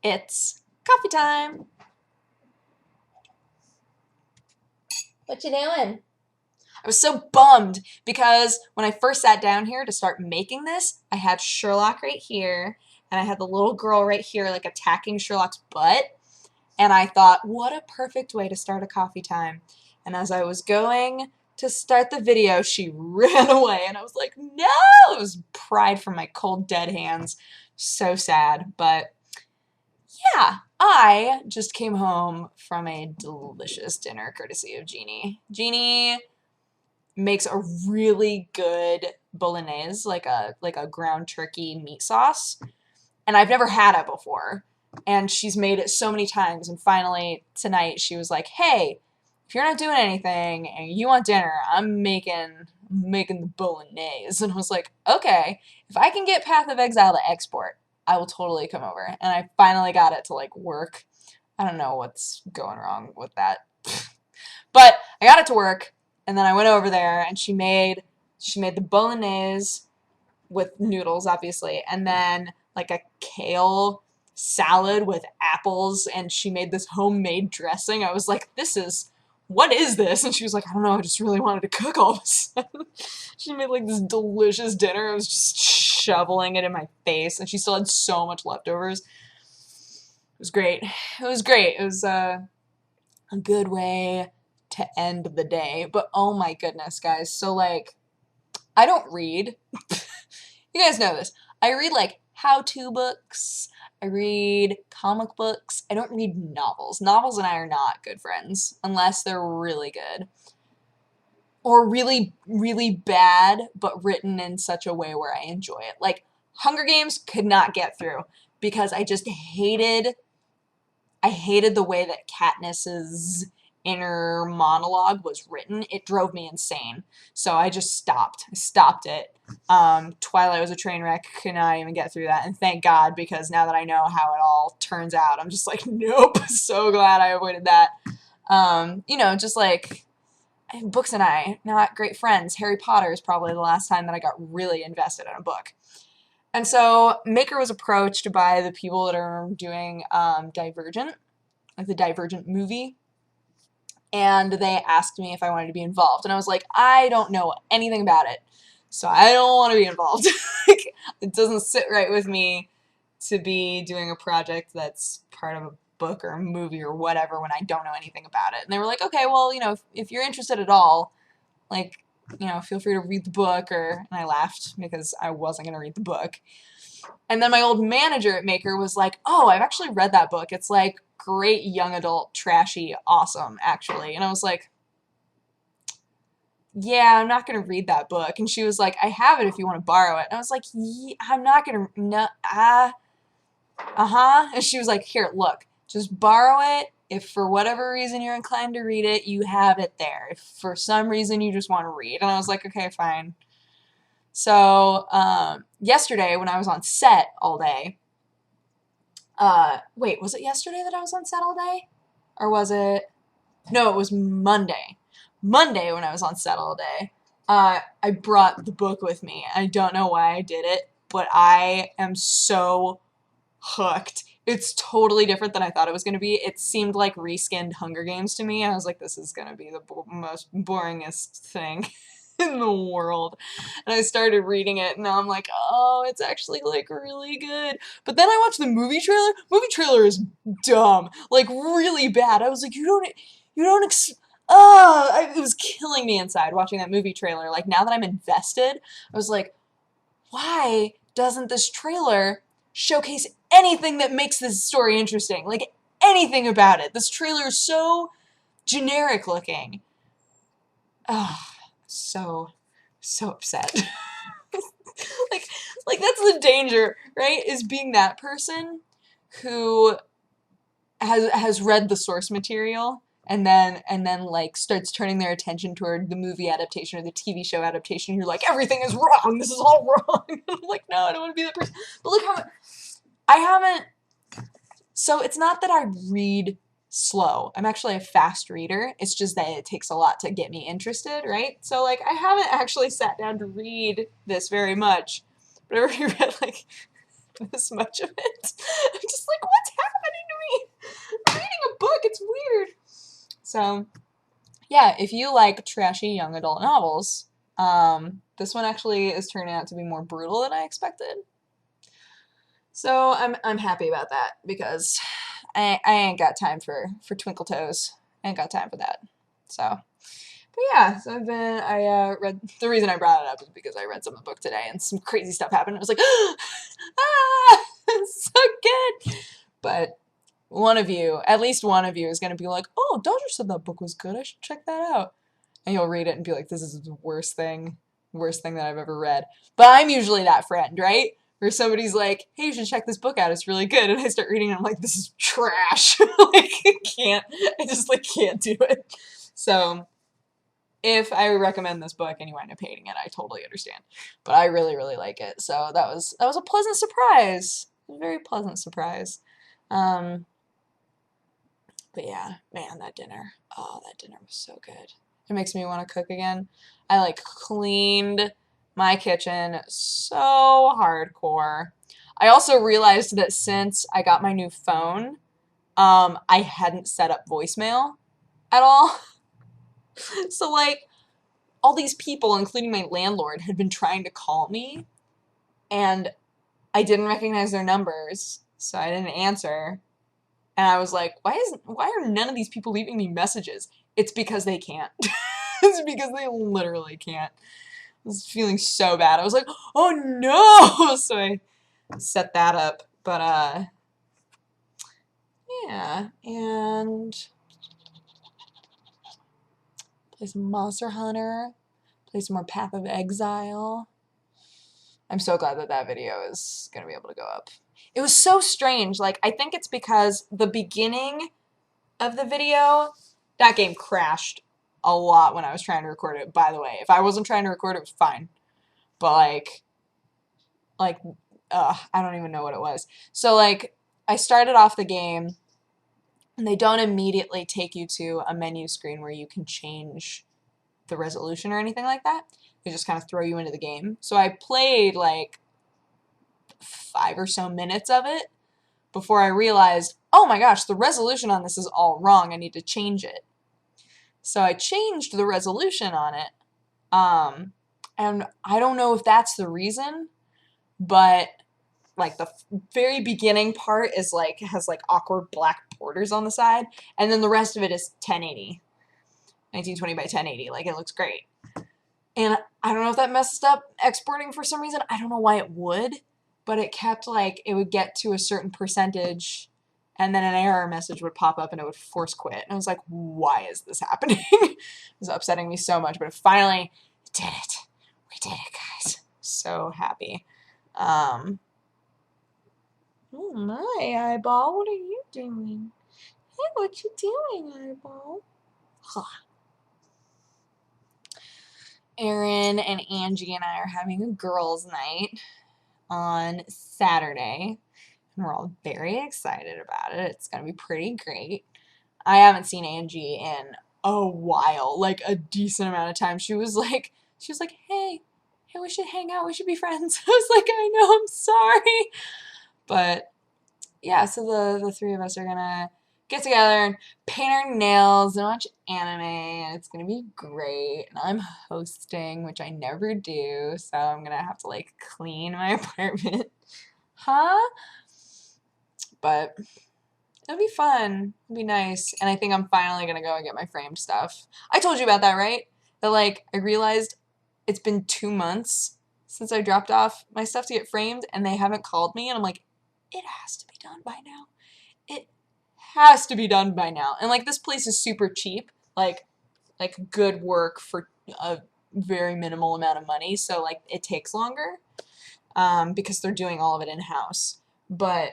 It's coffee time. What you doing? I was so bummed because when I first sat down here to start making this, I had Sherlock right here, and I had the little girl right here like attacking Sherlock's butt, and I thought, what a perfect way to start a coffee time. And as I was going to start the video, she ran away, and I was like, no! It was pride from my cold, dead hands. So sad, but yeah, I just came home from a delicious dinner courtesy of Jeannie. Jeannie makes a really good bolognese, like a ground turkey meat sauce, and I've never had it before. And she's made it so many times, and finally tonight she was like, "Hey, if you're not doing anything and you want dinner, I'm making the bolognese." And I was like, "Okay, if I can get Path of Exile to export, I will totally come over." And I finally got it to like work. I don't know what's going wrong with that. But I got it to work, and then I went over there and she made the bolognese with noodles, obviously, and then like a kale salad with apples, and she made this homemade dressing. I was like, what is this? And she was like, I don't know, I just really wanted to cook all of a sudden. She made like this delicious dinner. I was just shoveling it in my face, and she still had so much leftovers. It was great. It was great. It was a good way to end the day. But oh my goodness, guys. So like, I don't read. You guys know this. I read like how-to books. I read comic books. I don't read novels. Novels and I are not good friends unless they're really good. Or really, really bad, but written in such a way where I enjoy it. Like, Hunger Games could not get through because I hated the way that Katniss's inner monologue was written. It drove me insane. So I just stopped. I stopped it. Twilight was a train wreck. Could not even get through that. And thank God, because now that I know how it all turns out, I'm just like, nope. So glad I avoided that. Just like books and I, not great friends. Harry Potter is probably the last time that I got really invested in a book. And so Maker was approached by the people that are doing Divergent, like the Divergent movie, and they asked me if I wanted to be involved. And I was like, I don't know anything about it, so I don't want to be involved. Like, it doesn't sit right with me to be doing a project that's part of a book or a movie or whatever when I don't know anything about it. And they were like, okay, well, if you're interested at all, like, feel free to read the book. And I laughed because I wasn't going to read the book. And then my old manager at Maker was like, oh, I've actually read that book. It's like great young adult, trashy, awesome, actually. And I was like, yeah, I'm not going to read that book. And she was like, I have it if you want to borrow it. And I was like, yeah, I'm not going to, no, uh-huh. And she was like, here, look, just borrow it. If for whatever reason you're inclined to read it, you have it there. If for some reason you just want to read. And I was like, okay, fine. So, yesterday when I was on set all day, wait, was it yesterday that I was on set all day? Or was it, no, it was Monday. Monday when I was on set all day, I brought the book with me. I don't know why I did it, but I am so hooked. It's totally different than I thought it was going to be. It seemed like reskinned Hunger Games to me. I was like, this is going to be the most boringest thing in the world. And I started reading it, and now I'm like, oh, it's actually like really good. But then I watched the movie trailer. Movie trailer is dumb, like really bad. I was like, it was killing me inside watching that movie trailer. Like, now that I'm invested, I was like, why doesn't this trailer showcase anything that makes this story interesting? Like, anything about it. This trailer is so generic looking. Oh, so upset. like that's the danger, right? Is being that person who has read the source material and then like starts turning their attention toward the movie adaptation or the TV show adaptation. You're like, everything is wrong. This is all wrong. I'm like, no, I don't want to be that person. But look how I haven't. So it's not that I read slow. I'm actually a fast reader. It's just that it takes a lot to get me interested, right? So like, I haven't actually sat down to read this very much, but I already read like this much of it. I'm just like, what's So yeah, if you like trashy young adult novels, this one actually is turning out to be more brutal than I expected. So I'm happy about that because I ain't got time for Twinkle Toes. I ain't got time for that. So, but yeah, so I read, the reason I brought it up is because I read some of the book today and some crazy stuff happened. It was like, ah, it's so good. But one of you, at least one of you, is gonna be like, oh, Dodger said that book was good. I should check that out. And you'll read it and be like, this is the worst thing that I've ever read. But I'm usually that friend, right? Where somebody's like, hey, you should check this book out, it's really good. And I start reading and I'm like, this is trash. Like, I just like can't do it. So if I recommend this book and you wind up hating it, I totally understand. But I really, really like it. So that was a pleasant surprise. A very pleasant surprise. Um, but yeah, man, that dinner. Oh, that dinner was so good. It makes me want to cook again. I like cleaned my kitchen so hardcore. I also realized that since I got my new phone, I hadn't set up voicemail at all. So like all these people, including my landlord, had been trying to call me and I didn't recognize their numbers, so I didn't answer. And I was like, why are none of these people leaving me messages? It's because they can't. It's because they literally can't. I was feeling so bad. I was like, oh no! So I set that up. But yeah, and play some Monster Hunter, play some more Path of Exile. I'm so glad that that video is gonna be able to go up. It was so strange. Like, I think it's because the beginning of the video, that game crashed a lot when I was trying to record it, by the way. If I wasn't trying to record it, it was fine. But like, I don't even know what it was. So like, I started off the game, and they don't immediately take you to a menu screen where you can change the resolution or anything like that. They just kind of throw you into the game. So I played like 5 or so minutes of it before I realized, oh my gosh, the resolution on this is all wrong. I need to change it. So I changed the resolution on it. And I don't know if that's the reason, but like the very beginning part is like, has like awkward black borders on the side, and then the rest of it is 1080, 1920 by 1080. Like, it looks great. And I don't know if that messed up exporting for some reason. I don't know why it would, but it kept like, it would get to a certain percentage and then an error message would pop up and it would force quit. And I was like, why is this happening? It was upsetting me so much, but it finally did it. We did it, guys. So happy. Oh my, Eyeball, what are you doing? Hey, what you doing, Eyeball? Erin and Angie and I are having a girls' night on Saturday, and we're all very excited about it. It's gonna be pretty great. I haven't seen Angie in a while, like a decent amount of time. She was like, hey, we should hang out. We should be friends. I was like, I know, I'm sorry. But yeah, so the three of us are gonna get together and paint our nails and watch anime, and it's gonna be great. And I'm hosting, which I never do, so I'm gonna have to like clean my apartment. Huh? But it'll be fun. It'll be nice. And I think I'm finally gonna go and get my framed stuff. I told you about that, right? That like I realized it's been 2 months since I dropped off my stuff to get framed and they haven't called me, and I'm like, it has to be done by now. It has to be done by now. And like, this place is super cheap. Like good work for a very minimal amount of money. So like, it takes longer because they're doing all of it in-house. But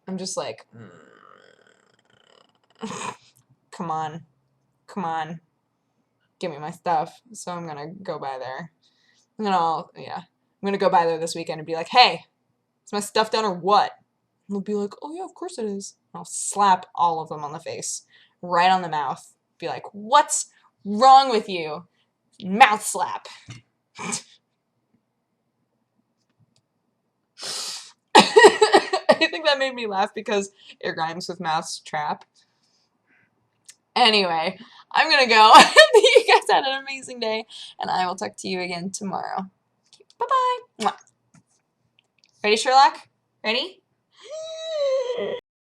I'm just like, come on, give me my stuff. So I'm gonna go by there. I'm gonna go by there this weekend and be like, hey, is my stuff done or what? And they'll be like, oh yeah, of course it is. And I'll slap all of them on the face, right on the mouth. Be like, what's wrong with you? Mouth slap. I think that made me laugh because it rhymes with mouse trap. Anyway, I'm gonna go. You guys had an amazing day, and I will talk to you again tomorrow. Bye-bye. Ready, Sherlock? Ready?